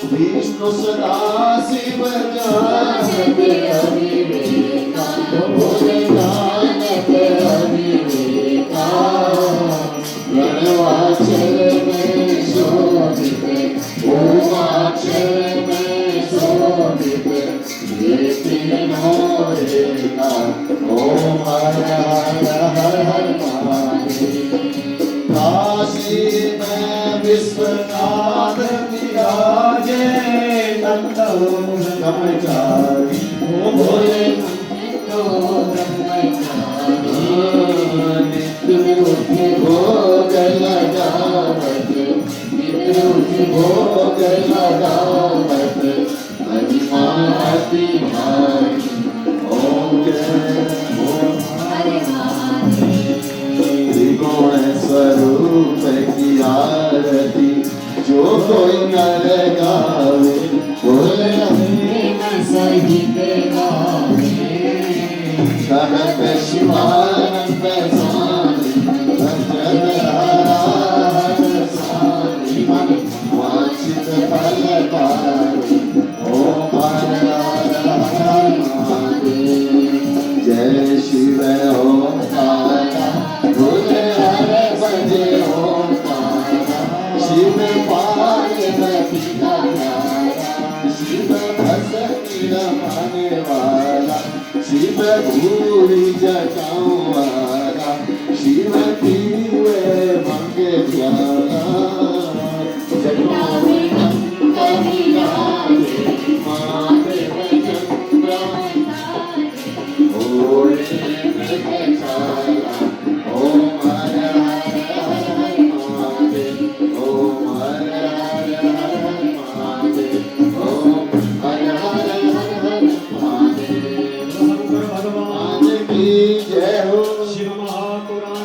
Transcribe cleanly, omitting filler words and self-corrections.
विष्णु सदा शिव जानत अविवेका भोले जानत अविवेका प्रणवाचल में शोभित ओमाचल में शोभित ये तीनों एका ओम हर हर हर हर महादेव काशी में विश्वनाथ विराजे नंदो ब्रह्मचारी ओ भोले नंदो ब्रह्मचारी नित्य उठि भोग लगावत नित्य उठि भोग लगावत हरिमाति भाई ओम जय ओम हरे त्रिगुण स्वरूप की आरती जो कोई नर गावे बोले सहित गावे कहत शिवानंद स्वामी भजन हर स्वामी मन वांछित फल पावे ओम हर हर महादेव जय शिव ओम तारा बोले हर भजे ओम शिव पार्वती का प्यारा शिव भक्ति रमाने वाला शिव भूरी जटाओं वाला शिव पीवे मंगे प्यारा